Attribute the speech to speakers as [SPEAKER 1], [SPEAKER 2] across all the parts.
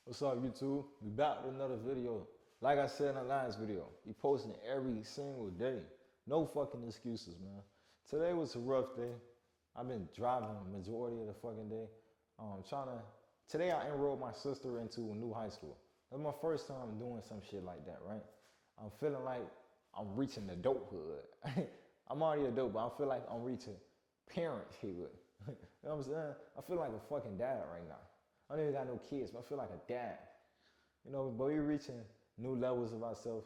[SPEAKER 1] What's up, YouTube? We back with another video. Like I said in the last video, we posting every single day. No fucking excuses, man. Today was a rough day. I've been driving the majority of the fucking day. Today I enrolled my sister into a new high school. That's my first time doing some shit like that, right? I'm feeling like I'm reaching adulthood. I'm already adult, but I feel like I'm reaching parenthood. You know what I'm saying? I feel like a fucking dad right now. I don't even got no kids, but I feel like a dad. You know, but we're reaching new levels of ourselves,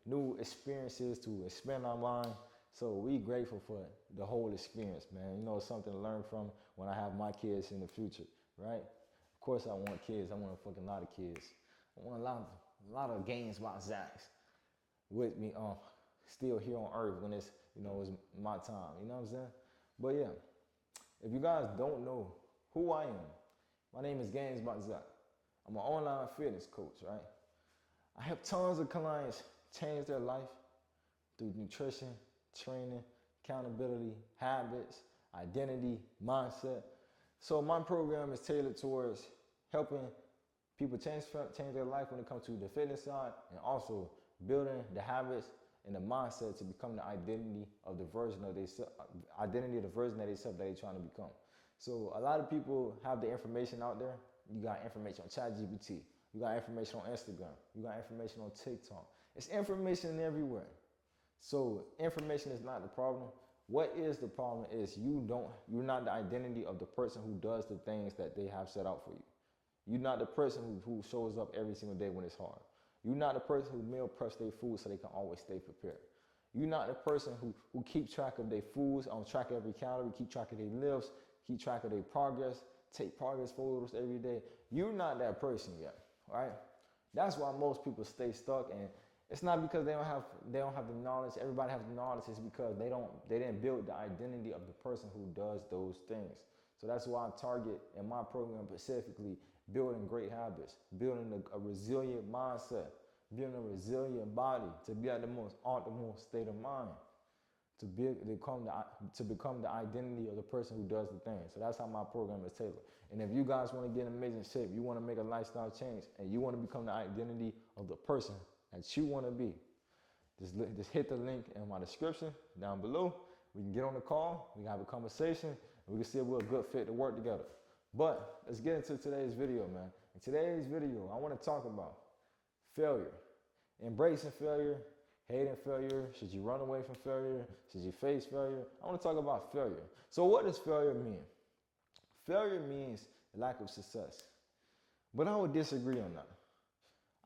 [SPEAKER 1] new experiences to expand our mind. So we grateful for the whole experience, man. You know, it's something to learn from when I have my kids in the future, right? Of course I want kids. I want a fucking lot of kids. I want a lot of games about Zach's with me still here on earth when it's my time. You know what I'm saying? But yeah, if you guys don't know who I am, my name is Games by Zach. I'm an online fitness coach, right? I help tons of clients change their life through nutrition, training, accountability, habits, identity, mindset. So my program is tailored towards helping people change their life when it comes to the fitness side, and also building the habits and the mindset to become the identity of the version of themselves, that they're trying to become. So a lot of people have the information out there. You got information on ChatGPT. You got information on Instagram. You got information on TikTok. It's information everywhere. So information is not the problem. What is the problem is you're not the identity of the person who does the things that they have set out for you. You're not the person who shows up every single day when it's hard. You're not the person who meal preps their food so they can always stay prepared. You're not the person who keeps track of their foods, track every calorie, keep track of their lifts, keep track of their progress, take progress photos every day. You're not that person yet, right? That's why most people stay stuck, and it's not because they don't have the knowledge. Everybody has the knowledge. It's because they didn't build the identity of the person who does those things. So that's why I target in my program specifically building great habits, building a resilient mindset, building a resilient body to be at the most optimal state of mind, to become the identity of the person who does the thing. So that's how my program is tailored. And if you guys want to get in amazing shape, you want to make a lifestyle change, and you want to become the identity of the person that you want to be, just hit the link in my description down below. We can get on the call, we can have a conversation, and we can see if we're a good fit to work together. But let's get into today's video, man. In today's video, I want to talk about failure, embracing failure, hating failure. Should you run away from failure? Should you face failure? I want to talk about failure. So what does failure mean? Failure means lack of success. But I would disagree on that.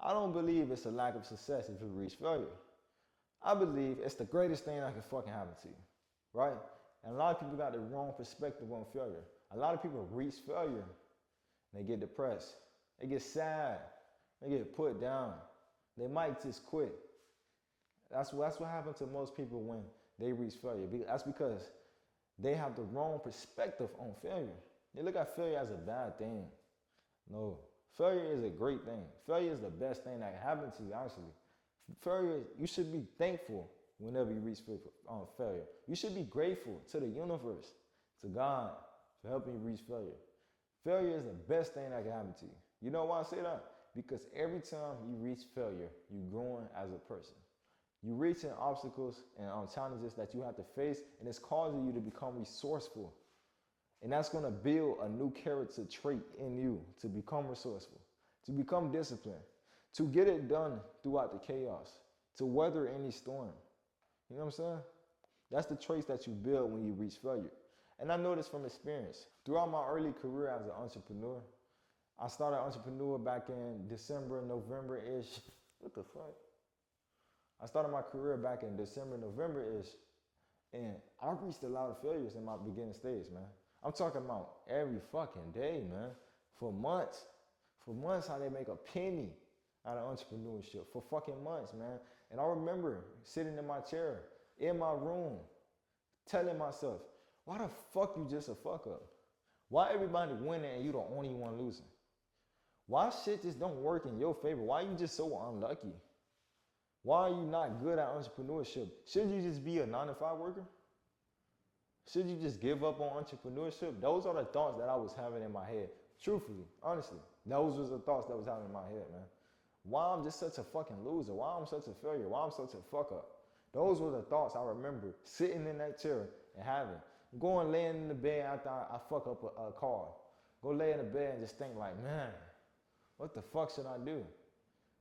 [SPEAKER 1] I don't believe it's a lack of success if you reach failure. I believe it's the greatest thing that can fucking happen to you, right? And a lot of people got the wrong perspective on failure. A lot of people reach failure and they get depressed. They get sad. They get put down. They might just quit. That's what happens to most people when they reach failure. That's because they have the wrong perspective on failure. They look at failure as a bad thing. No, failure is a great thing. Failure is the best thing that can happen to you, actually. Failure, you should be thankful whenever you reach failure. You should be grateful to the universe, to God, for helping you reach failure. Failure is the best thing that can happen to you. You know why I say that? Because every time you reach failure, you're growing as a person. You're reaching obstacles and challenges that you have to face, and it's causing you to become resourceful. And that's going to build a new character trait in you to become resourceful, to become disciplined, to get it done throughout the chaos, to weather any storm. You know what I'm saying? That's the traits that you build when you reach failure. And I know this from experience. Throughout my early career as an entrepreneur, I started entrepreneur back in December, November-ish. What the fuck? I started my career back in December, November-ish, and I reached a lot of failures in my beginning stage, man. I'm talking about every fucking day, man. For months, how they make a penny out of entrepreneurship. For fucking months, man. And I remember sitting in my chair, in my room, telling myself, why the fuck you just a fuck up? Why everybody winning and you the only one losing? Why shit just don't work in your favor? Why you just so unlucky? Why are you not good at entrepreneurship? Shouldn't you just be a 9-to-5 worker? Should you just give up on entrepreneurship? Those are the thoughts that I was having in my head Truthfully, honestly, those was the thoughts that was happening in my head, man. Why I'm just such a fucking loser? Why I'm such a failure? Why I'm such a fuck up? Those were the thoughts I remember sitting in that chair and having. Going laying in the bed after I fuck up a car. Go lay in the bed and just think like, man, what the fuck should I do?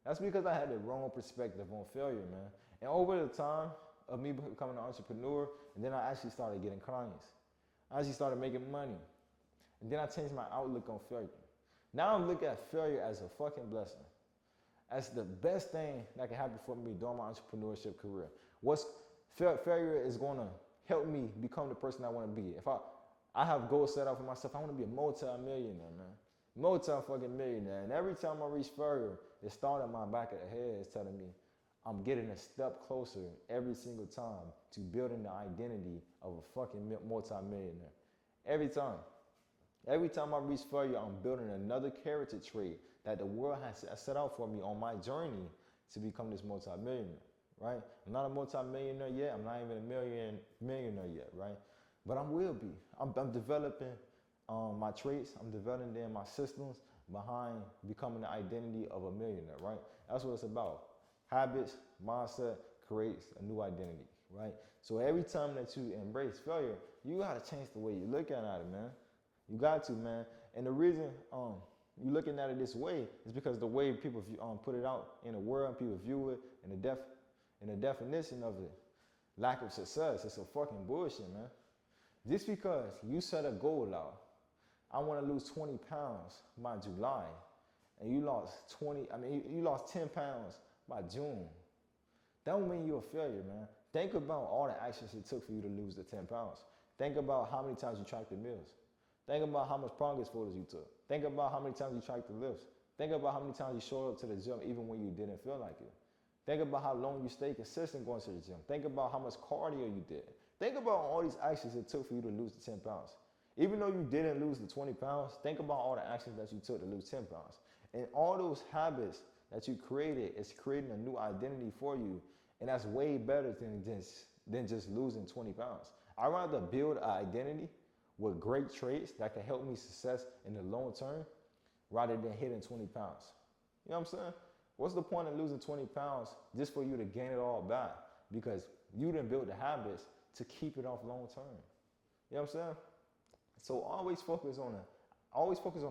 [SPEAKER 1] That's because I had the wrong perspective on failure, man. And over the time of me becoming an entrepreneur, and then I actually started getting clients. I actually started making money. And then I changed my outlook on failure. Now I'm looking at failure as a fucking blessing. As the best thing that can happen for me during my entrepreneurship career. Failure is gonna help me become the person I wanna be. If I have goals set out for myself, I wanna be a multi-millionaire, man. Multi-fucking millionaire. And every time I reach failure, it's starting my back of the head. It's telling me I'm getting a step closer every single time to building the identity of a fucking multi-millionaire. Every time. Every time I reach failure, I'm building another character trait that the world has set out for me on my journey to become this multi-millionaire, right? I'm not a multi-millionaire yet. I'm not even a millionaire yet, right? But I will be. I'm developing my traits. I'm developing my systems behind becoming the identity of a millionaire, right? That's what it's about. Habits, mindset creates a new identity, right? So every time that you embrace failure, you gotta change the way you're looking at it, man. You got to, man. And the reason you're looking at it this way is because the way people put it out in the world, people view it, and the definition of it, lack of success, it's a fucking bullshit, man. Just because you set a goal out, I want to lose 20 pounds by July, and you lost 10 pounds by June. That don't mean you're a failure, man. Think about all the actions it took for you to lose the 10 pounds. Think about how many times you tracked the meals. Think about how much progress photos you took. Think about how many times you tracked the lifts. Think about how many times you showed up to the gym even when you didn't feel like it. Think about how long you stayed consistent going to the gym. Think about how much cardio you did. Think about all these actions it took for you to lose the 10 pounds. Even though you didn't lose the 20 pounds, think about all the actions that you took to lose 10 pounds. And all those habits that you created is creating a new identity for you. And that's way better than just losing 20 pounds. I'd rather build an identity with great traits that can help me success in the long term rather than hitting 20 pounds. You know what I'm saying? What's the point of losing 20 pounds just for you to gain it all back? Because you didn't build the habits to keep it off long term. You know what I'm saying? So always focus on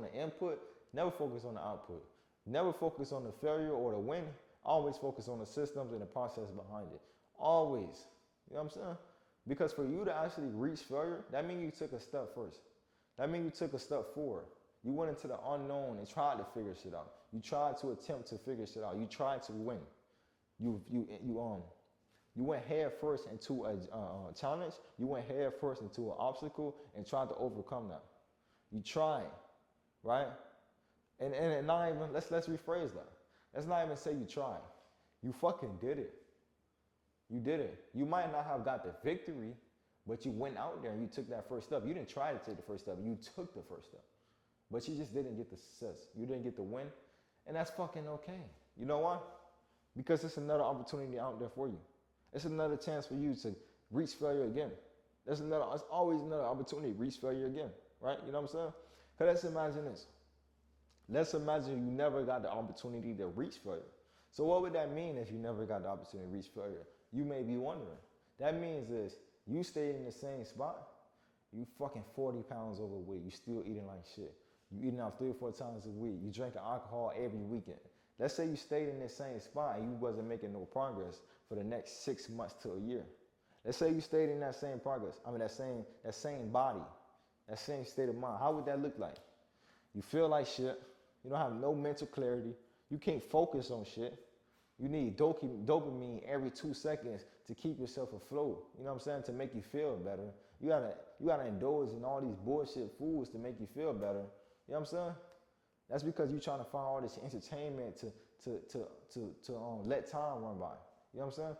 [SPEAKER 1] the input, never focus on the output. Never focus on the failure or the win. Always focus on the systems and the process behind it. Always. You know what I'm saying? Because for you to actually reach failure, that means you took a step first. That means you took a step forward. You went into the unknown and tried to figure shit out. You tried to attempt to figure shit out. You tried to win. You went head first into a challenge. You went head first into an obstacle and tried to overcome that. You tried, right? And not even let's rephrase that. Let's not even say you tried. You fucking did it. You did it. You might not have got the victory, but you went out there and you took that first step. You didn't try to take the first step. You took the first step. But you just didn't get the success. You didn't get the win. And that's fucking okay. You know why? Because it's another opportunity out there for you. It's another chance for you to reach failure again. It's always another opportunity to reach failure again. Right? You know what I'm saying? Because let's imagine this. Let's imagine you never got the opportunity to reach failure. So what would that mean if you never got the opportunity to reach failure? You may be wondering. That means is you stayed in the same spot, you fucking 40 pounds overweight, you still eating like shit. You eating out 3 or 4 times a week. You drinking alcohol every weekend. Let's say you stayed in the same spot and you wasn't making no progress for the next 6 months to a year. Let's say you stayed in that same progress. That same body, that same state of mind. How would that look like? You feel like shit. You don't have no mental clarity. You can't focus on shit. You need dopamine every 2 seconds to keep yourself afloat. You know what I'm saying? To make you feel better. You gotta indulge in all these bullshit foods to make you feel better. You know what I'm saying? That's because you're trying to find all this entertainment to let time run by. You know what I'm saying?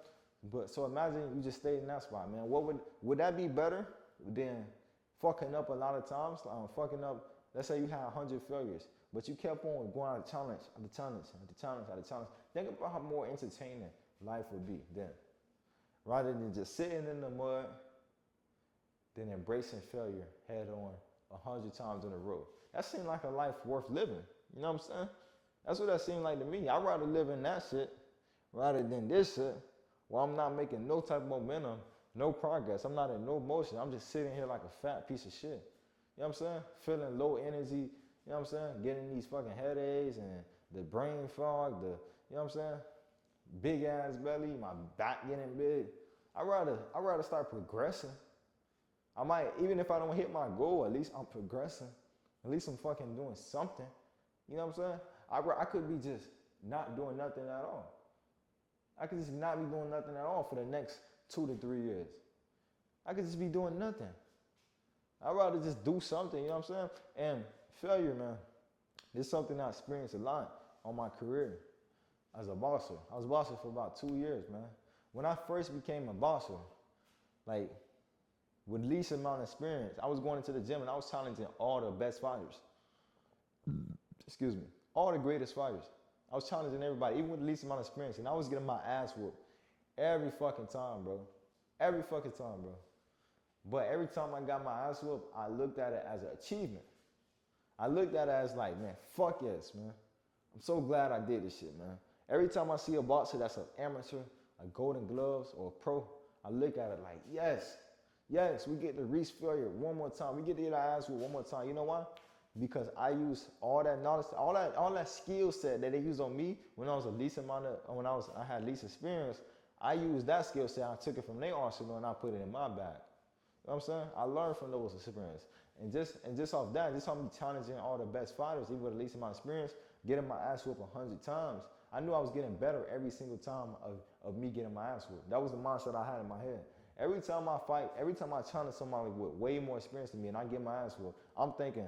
[SPEAKER 1] But so imagine you just stayed in that spot, man. Would that be better than fucking up a lot of times? Fucking up. Let's say you had 100 failures, but you kept on going out of challenge, out of challenge, out of challenge, out of challenge. Think about how more entertaining life would be then. Rather than just sitting in the mud, then embracing failure head on 100 times in a row. that seemed like a life worth living. You know what I'm saying? That's what that seemed like to me. I'd rather live in that shit rather than this shit where I'm not making no type of momentum, no progress. I'm not in no motion. I'm just sitting here like a fat piece of shit. You know what I'm saying? Feeling low energy, you know what I'm saying? Getting these fucking headaches and the brain fog, you know what I'm saying? Big ass belly, my back getting big. I'd rather start progressing. I might, even if I don't hit my goal, at least I'm progressing. At least I'm fucking doing something. You know what I'm saying? I could be just not doing nothing at all. I could just not be doing nothing at all for the next 2 to 3 years. I could just be doing nothing. I'd rather just do something, you know what I'm saying? And failure, man, this is something I experienced a lot on my career as a bosser. I was bossing for about 2 years, man. When I first became a bosser, like with least amount of experience, I was going into the gym and I was challenging all the best fighters. Excuse me. All the greatest fighters. I was challenging everybody, even with the least amount of experience, and I was getting my ass whooped every fucking time, bro. Every fucking time, bro. But every time I got my ass whooped, I looked at it as an achievement. I looked at it as like, man, fuck yes, man. I'm so glad I did this shit, man. Every time I see a boxer that's an amateur, a golden gloves, or a pro, I look at it like, yes, we get to reach failure one more time. We get to get our ass whooped one more time. You know why? Because I use all that knowledge, all that skill set that they used on me when I was I had least experience. I used that skill set. I took it from their arsenal and I put it in my bag. You know what I'm saying? I learned from those experiences, and just off that, just off me challenging all the best fighters, even with the least amount of experience, getting my ass whooped 100 times. I knew I was getting better every single time of me getting my ass whooped. That was the mindset I had in my head. Every time I fight, every time I challenge somebody with way more experience than me, and I get my ass whooped, I'm thinking.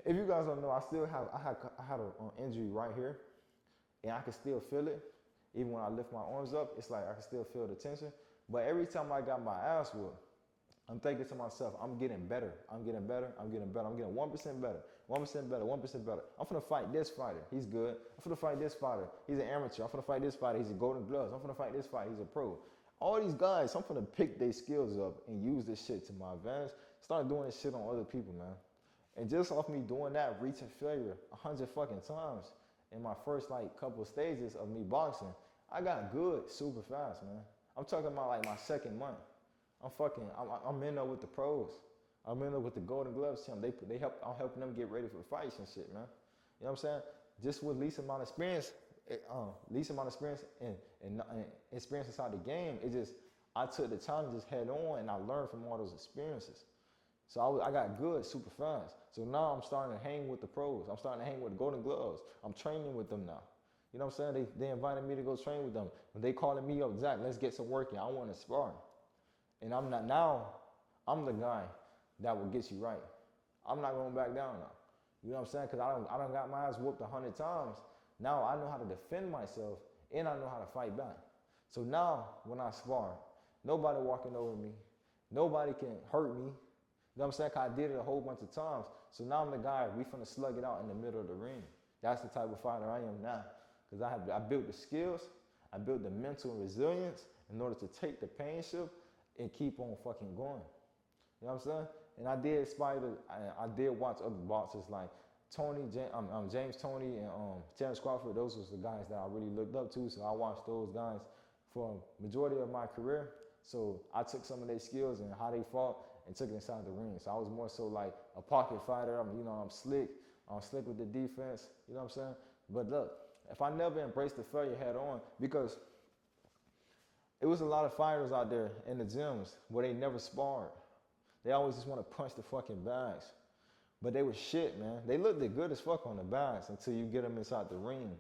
[SPEAKER 1] If you guys don't know, I had an injury right here, and I can still feel it. Even when I lift my arms up, it's like I can still feel the tension. But every time I got my ass whooped, I'm thinking to myself, I'm getting better. I'm getting better. I'm getting better. I'm getting 1% better. 1% better. 1% better. I'm finna fight this fighter. He's good. I'm finna fight this fighter. He's an amateur. I'm finna fight this fighter. He's a golden gloves. I'm finna fight this fighter. He's a pro. All these guys, I'm finna pick their skills up and use this shit to my advantage. Start doing this shit on other people, man. And just off me doing that, reaching failure 100 fucking times in my first like couple stages of me boxing, I got good super fast, man. I'm talking about like my second month. I'm in there with the pros. I'm in there with the Golden Gloves team. I'm helping them get ready for fights and shit, man. You know what I'm saying? Just with least amount of experience, and experience inside the game, I took the challenges head on and I learned from all those experiences. So I got good super fast. So now I'm starting to hang with the pros. I'm starting to hang with the Golden Gloves. I'm training with them now. You know what I'm saying? They invited me to go train with them. When they calling me up, Zach, let's get some work in. I want to spar. And I'm the guy that will get you right. I'm not going back down now. You know what I'm saying? Because I done got my ass whooped 100 times. Now I know how to defend myself and I know how to fight back. So now when I spar, nobody walking over me. Nobody can hurt me. You know what I'm saying? 'Cause I did it a whole bunch of times. So now I'm the guy, we finna slug it out in the middle of the ring. That's the type of fighter I am now. Because I built the skills, I built the mental resilience in order to take the pain shift and keep on fucking going. You know what I'm saying? And I did watch other boxers like James Toney and Terrence Crawford. Those was the guys that I really looked up to. So I watched those guys for a majority of my career. So I took some of their skills and how they fought and took it inside the ring. So I was more so like a pocket fighter. I'm slick. I'm slick with the defense. You know what I'm saying? But look, if I never embraced the failure head on, because it was a lot of fighters out there in the gyms where they never sparred. They always just want to punch the fucking bags. But they was shit, man. They looked good as fuck on the bags until you get them inside the ring.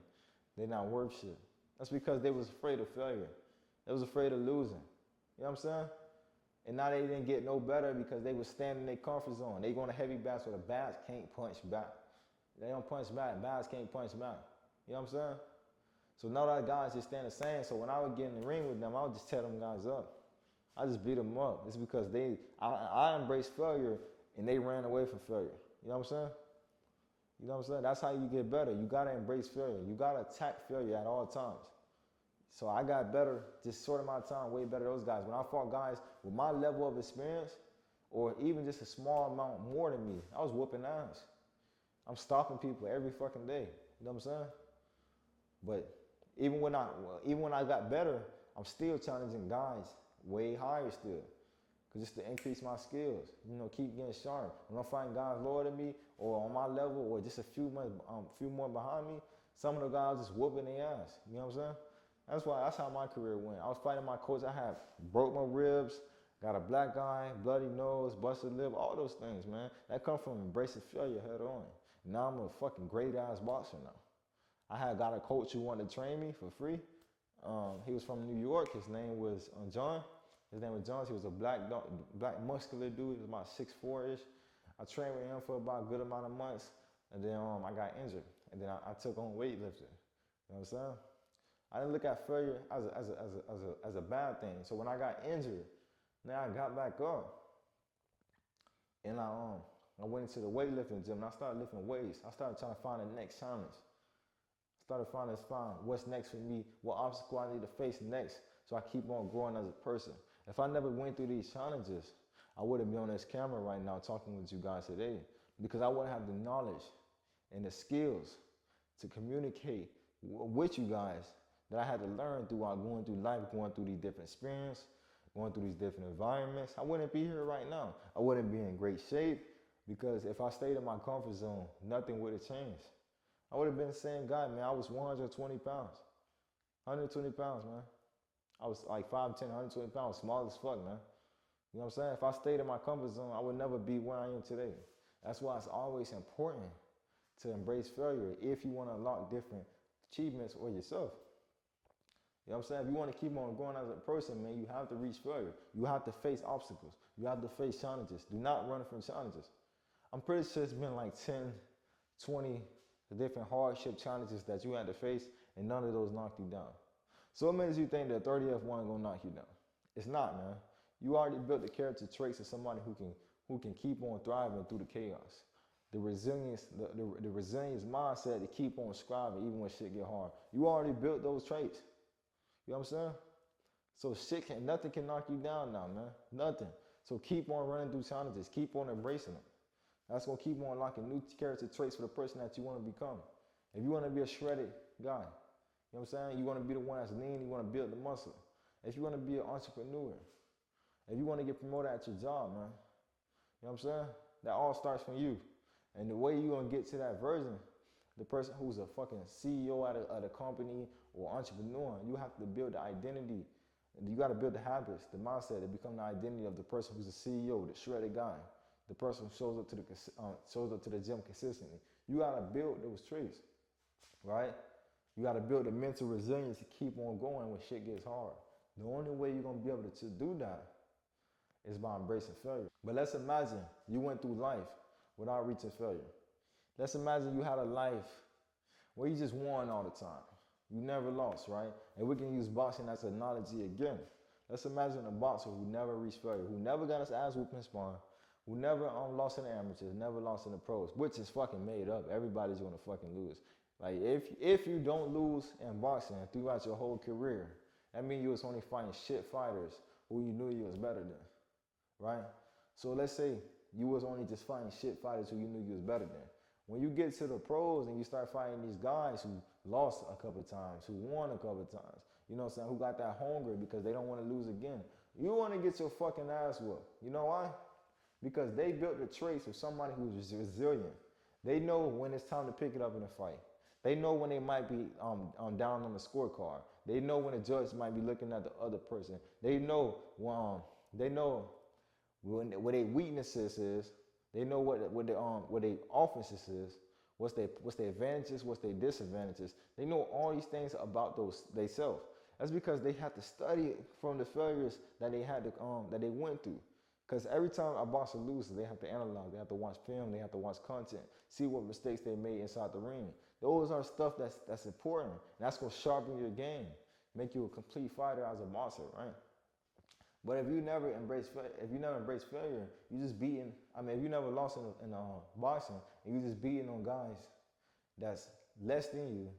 [SPEAKER 1] They're not worth shit. That's because they was afraid of failure. They was afraid of losing. You know what I'm saying? And now they didn't get no better because they was standing in their comfort zone. They going to heavy bats where the bats can't punch back. They don't punch back. Bats can't punch back. You know what I'm saying? So now that guys just stand the same. So when I would get in the ring with them, I would just tear them guys up. I just beat them up. It's because I embraced failure and they ran away from failure. You know what I'm saying? You know what I'm saying? That's how you get better. You gotta embrace failure. You gotta attack failure at all times. So I got better, just short amount of time, way better than those guys. When I fought guys with my level of experience, or even just a small amount more than me, I was whooping ass. I'm stopping people every fucking day. You know what I'm saying? But even when I got better, I'm still challenging guys way higher still. Cause just to increase my skills, keep getting sharp. When I'm fighting guys lower than me or on my level or just a few more behind me, some of the guys just whooping their ass. You know what I'm saying? That's how my career went. I was fighting my coach. I had broke my ribs, got a black eye, bloody nose, busted lip, all those things, man. That come from embracing failure head on. Now I'm a fucking great ass boxer now. I had got a coach who wanted to train me for free. He was from New York. His name was John. His name was John. He was a black muscular dude. He was about 6'4"-ish. I trained with him for about a good amount of months, and then I got injured, and then I took on weightlifting. You know what I'm saying? I didn't look at failure as a bad thing. So when I got injured, now I got back up, and I went into the weightlifting gym, and I started lifting weights. I started trying to find the next challenge. I started find what's next for me, what obstacle I need to face next, so I keep on growing as a person. If I never went through these challenges, I wouldn't be on this camera right now talking with you guys today, because I wouldn't have the knowledge and the skills to communicate with you guys that I had to learn throughout going through life, going through these different experiences, going through these different environments. I wouldn't be here right now. I wouldn't be in great shape, because if I stayed in my comfort zone, nothing would have changed. I would have been the same guy, man. I was 120 pounds. 120 pounds, man. I was like 5'10", 120 pounds, small as fuck, man. You know what I'm saying? If I stayed in my comfort zone, I would never be where I am today. That's why it's always important to embrace failure if you want to unlock different achievements for yourself. You know what I'm saying? If you want to keep on growing as a person, man, you have to reach failure. You have to face obstacles. You have to face challenges. Do not run from challenges. I'm pretty sure it's been like 10, 20 different hardship challenges that you had to face, and none of those knocked you down. So it makes you think that 30th one gonna knock you down. It's not, man. You already built the character traits of somebody who can keep on thriving through the chaos. The resilience mindset to keep on striving even when shit get hard. You already built those traits. You know what I'm saying? So nothing can knock you down now, man. Nothing. So keep on running through challenges. Keep on embracing them. That's gonna keep on unlocking new character traits for the person that you want to become. If you want to be a shredded guy, you know what I'm saying? You want to be the one that's lean, you want to build the muscle. If you want to be an entrepreneur, if you want to get promoted at your job, man, you know what I'm saying? That all starts from you. And the way you're going to get to that version, the person who's a fucking CEO at a company or entrepreneur, you have to build the identity. You got to build the habits, the mindset to become the identity of the person who's a CEO, the shredded guy, the person who shows up to the gym consistently. You got to build those traits, right? You got to build the mental resilience to keep on going when shit gets hard. The only way you're going to be able to do that is by embracing failure. But let's imagine you went through life without reaching failure. Let's imagine you had a life where you just won all the time. You never lost, right? And we can use boxing as an analogy again. Let's imagine a boxer who never reached failure, who never got his ass whooped in sparring, who never lost in the amateurs, never lost in the pros, which is fucking made up. Everybody's gonna fucking lose. Like if you don't lose in boxing throughout your whole career, that means you was only fighting shit fighters who you knew you was better than, right? So let's say you was only just fighting shit fighters who you knew you was better than. When you get to the pros and you start fighting these guys who lost a couple of times, who won a couple of times, you know what I'm saying, who got that hunger because they don't want to lose again, you want to get your fucking ass whooped. You know why? Because they built the traits of somebody who's resilient. They know when it's time to pick it up in a fight. They know when they might be down on the scorecard. They know when the judge might be looking at the other person. They know what their weaknesses is. They know what their offenses is. What's their advantages? What's their disadvantages? They know all these things about they self. That's because they have to study from the failures that they had that they went through. Because every time a boxer loses, they have to analyze, they have to watch film, they have to watch content, see what mistakes they made inside the ring. Those are stuff that's important. And that's gonna sharpen your game, make you a complete fighter as a boxer, right? But if you never embrace failure, you just beating. I mean, if you never lost in boxing, and you just beating on guys that's less than you,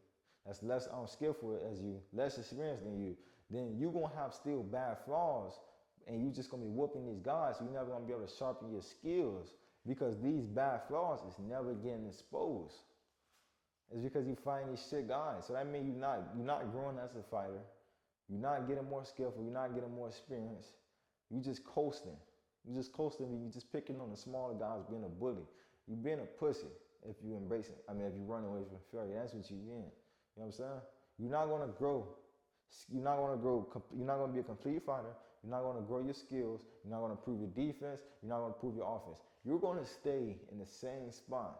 [SPEAKER 1] that's less skillful as you, less experienced than you, then you're gonna have still bad flaws and you just gonna be whooping these guys. So you're never gonna be able to sharpen your skills because these bad flaws is never getting exposed. It's because you find these shit guys. So that means you're not growing as a fighter. You're not getting more skillful. You're not getting more experience. You just coasting. You just coasting. You just picking on the smaller guys, being a bully. You being a pussy if you embrace it. I mean, if you run away from failure, that's what you in. You know what I'm saying? You're not gonna grow. You're not gonna grow. You're not gonna be a complete fighter. You're not gonna grow your skills. You're not gonna improve your defense. You're not gonna improve your offense. You're gonna stay in the same spot.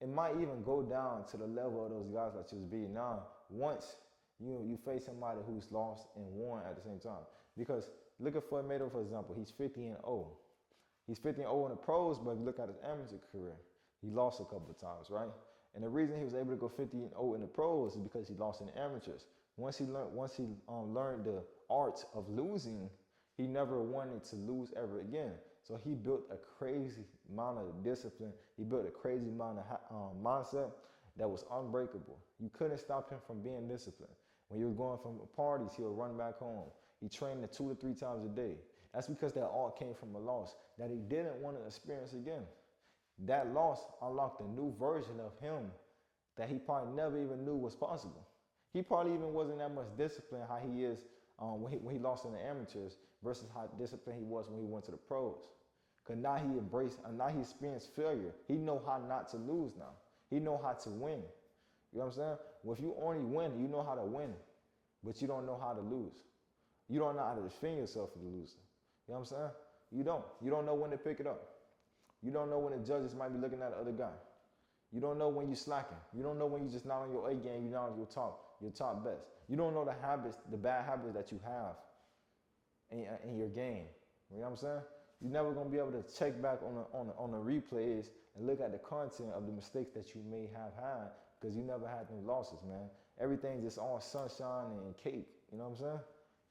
[SPEAKER 1] It might even go down to the level of those guys that you was beating now once you face somebody who's lost and won at the same time. Because look at Floyd Mayweather, for example. He's 50-0. He's 50-0 in the pros, but if you look at his amateur career, he lost a couple of times, right? And the reason he was able to go 50-0 in the pros is because he lost in the amateurs. Once he learned the art of losing, he never wanted to lose ever again. So he built a crazy amount of discipline. He built a crazy amount of mindset that was unbreakable. You couldn't stop him from being disciplined. When you were going from parties, he would run back home. He trained 2 to 3 times a day. That's because that all came from a loss that he didn't want to experience again. That loss unlocked a new version of him that he probably never even knew was possible. He probably even wasn't that much disciplined how he is when he lost in the amateurs versus how disciplined he was when he went to the pros. Because now he experienced failure. He know how not to lose now. He know how to win. You know what I'm saying? Well, if you only win, you know how to win, but you don't know how to lose. You don't know how to defend yourself as a loser. You know what I'm saying? You don't. You don't know when to pick it up. You don't know when the judges might be looking at the other guy. You don't know when you're slacking. You don't know when you're just not on your A game, you're not on your top best. You don't know the habits, the bad habits that you have in your game. You know what I'm saying? You're never gonna be able to check back on the replays and look at the content of the mistakes that you may have had because you never had any losses, man. Everything's just all sunshine and cake. You know what I'm saying?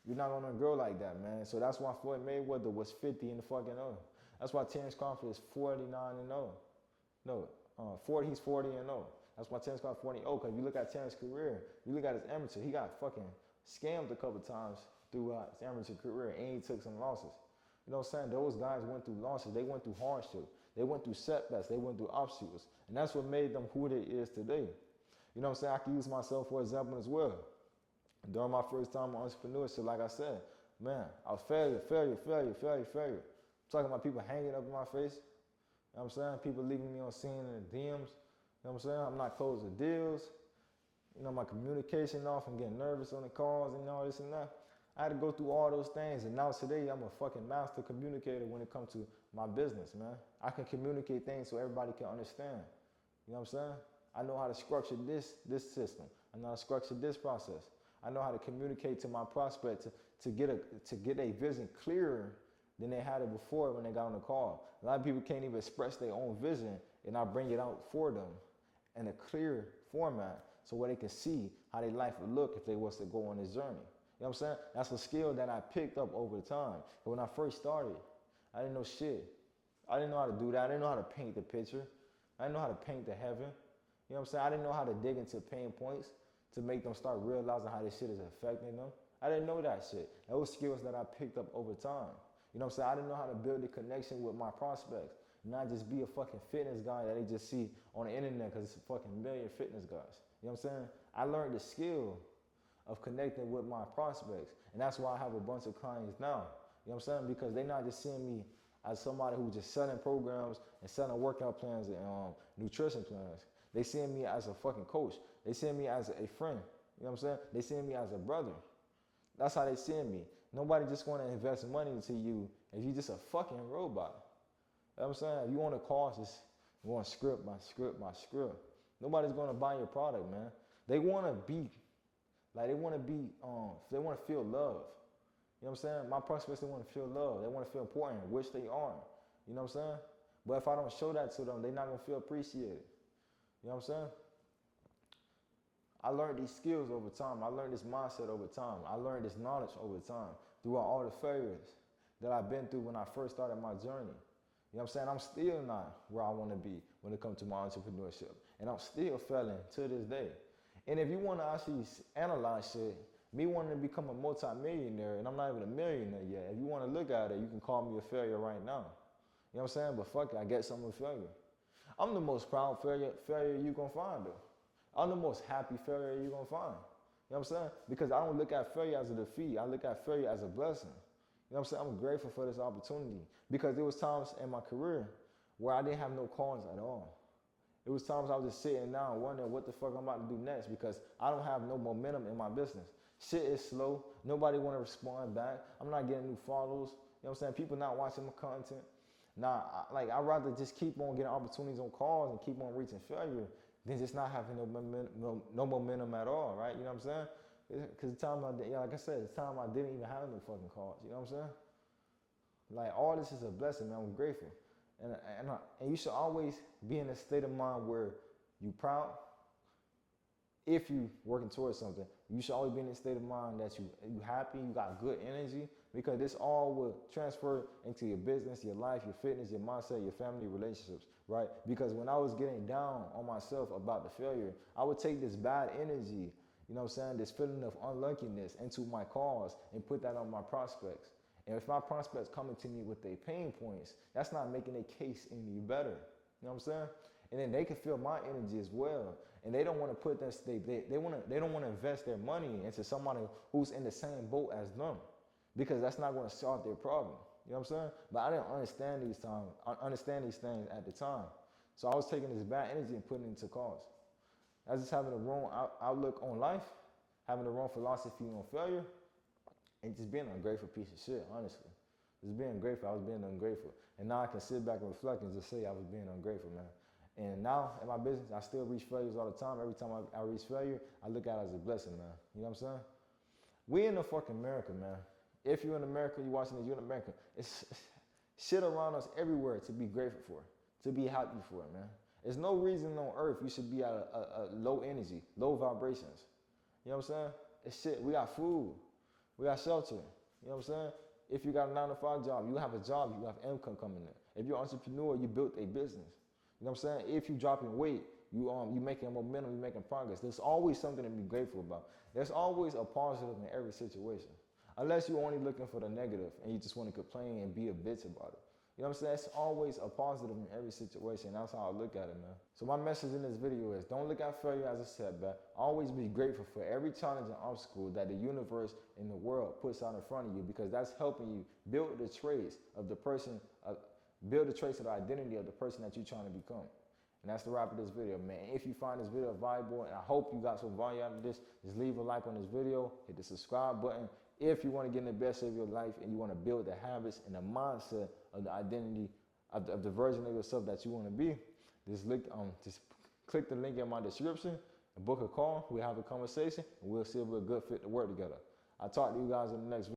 [SPEAKER 1] You're not gonna grow like that, man. So that's why Floyd Mayweather was 50 in the fucking 0. That's why Terence Crawford is 49-0. No, he's 40-0. That's why Terence Crawford 40-0. Because if you look at Terence's career, you look at his amateur, he got fucking scammed a couple times throughout his amateur career, and he took some losses. You know what I'm saying? Those guys went through losses. They went through hardship. They went through setbacks. They went through obstacles. And that's what made them who they is today. You know what I'm saying? I can use myself for example as well. During my first time in entrepreneurship, like I said, man, I was failure. I'm talking about people hanging up in my face. You know what I'm saying? People leaving me on scene in the DMs. You know what I'm saying? I'm not closing deals. You know, my communication off. I'm getting nervous on the calls and all this and that. I had to go through all those things. And now today, I'm a fucking master communicator when it comes to my business, man. I can communicate things so everybody can understand. You know what I'm saying? I know how to structure this system. I know how to structure this process. I know how to communicate to my prospect to get a vision clearer than they had it before when they got on the call. A lot of people can't even express their own vision, and I bring it out for them in a clear format so where they can see how their life would look if they was to go on this journey. You know what I'm saying? That's a skill that I picked up over time. But when I first started, I didn't know shit. I didn't know how to do that. I didn't know how to paint the picture. I didn't know how to paint the heaven. You know what I'm saying? I didn't know how to dig into pain points to make them start realizing how this shit is affecting them. I didn't know that shit. Those skills that I picked up over time. You know what I'm saying? I didn't know how to build a connection with my prospects. Not just be a fucking fitness guy that they just see on the internet because it's a fucking million fitness guys. You know what I'm saying? I learned the skill of connecting with my prospects. And that's why I have a bunch of clients now. You know what I'm saying? Because they're not just seeing me as somebody who's just selling programs and selling workout plans and nutrition plans. They seeing me as a fucking coach. They seeing me as a friend. You know what I'm saying? They seeing me as a brother. That's how they seeing me. Nobody just want to invest money into you if you just a fucking robot. You know what I'm saying? If you want to cost, just want script by script by script. Nobody's going to buy your product, man. They want to be, they want to feel love. You know what I'm saying? My prospects, they want to feel love. They want to feel important, which they are. You know what I'm saying? But if I don't show that to them, they're not going to feel appreciated. You know what I'm saying? I learned these skills over time. I learned this mindset over time. I learned this knowledge over time throughout all the failures that I've been through when I first started my journey. You know what I'm saying? I'm still not where I want to be when it comes to my entrepreneurship. And I'm still failing to this day. And if you want to actually analyze shit, Me wanting to become a multi-millionaire, and I'm not even a millionaire yet. If you want to look at it, you can call me a failure right now. You know what I'm saying? But fuck it, I guess I'm a failure. I'm the most proud failure you gonna find though. I'm the most happy failure you gonna find. You know what I'm saying? Because I don't look at failure as a defeat. I look at failure as a blessing. You know what I'm saying? I'm grateful for this opportunity because there was times in my career where I didn't have no calls at all. It was times I was just sitting down wondering what the fuck I'm about to do next because I don't have no momentum in my business. Shit is slow. Nobody want to respond back. I'm not getting new follows. You know what I'm saying? People not watching my content. Nah, I'd rather just keep on getting opportunities on calls and keep on reaching failure than just not having no momentum at all, right? You know what I'm saying? Because the time like I said, the time I didn't even have no fucking calls. You know what I'm saying? Like all this is a blessing, man. I'm grateful, and you should always be in a state of mind where you proud. If you working towards something, you should always be in a state of mind that you happy, you got good energy, because this all will transfer into your business, your life, your fitness, your mindset, your family relationships, right? Because when I was getting down on myself about the failure, I would take this bad energy, you know what I'm saying, this feeling of unluckiness into my cause and put that on my prospects. And if my prospects coming to me with their pain points, that's not making their case any better. You know what I'm saying? And then they can feel my energy as well. And they don't want to put this, they don't want to invest their money into somebody who's in the same boat as them, because that's not going to solve their problem. You know what I'm saying? But I didn't understand these things at the time. So I was taking this bad energy and putting it into cause. I was just having the wrong outlook on life, having the wrong philosophy on failure, and just being an ungrateful piece of shit, honestly. Just being grateful, I was being ungrateful. And now I can sit back and reflect and just say I was being ungrateful, man. And now in my business, I still reach failures all the time. Every time I reach failure, I look at it as a blessing, man. You know what I'm saying? We in the fucking America, man. If you're in America, you're watching this, you're in America. It's shit around us everywhere to be grateful for, to be happy for, man. There's no reason on earth you should be at a low energy, low vibrations. You know what I'm saying? It's shit. We got food. We got shelter. You know what I'm saying? If you got a 9-to-5 job, you have a job, you have income coming in. If you're an entrepreneur, you built a business. You know what I'm saying? If you dropping weight, you making momentum, you making progress. There's always something to be grateful about. There's always a positive in every situation. Unless you're only looking for the negative and you just want to complain and be a bitch about it. You know what I'm saying? It's always a positive in every situation. That's how I look at it, man. So my message in this video is don't look at failure as a setback. Always be grateful for every challenge and obstacle that the universe and the world puts out in front of you, because that's helping you build the traits of the person, build the traits of the identity of the person that you're trying to become. And that's the wrap of this video, man. If you find this video valuable, and I hope you got some value out of this, just leave a like on this video, hit the subscribe button. If you want to get in the best of your life and you want to build the habits and the mindset of the identity of the version of yourself that you want to be, just click the link in my description and book a call. We'll have a conversation and we'll see if we're a good fit to work together. I'll talk to you guys in the next video.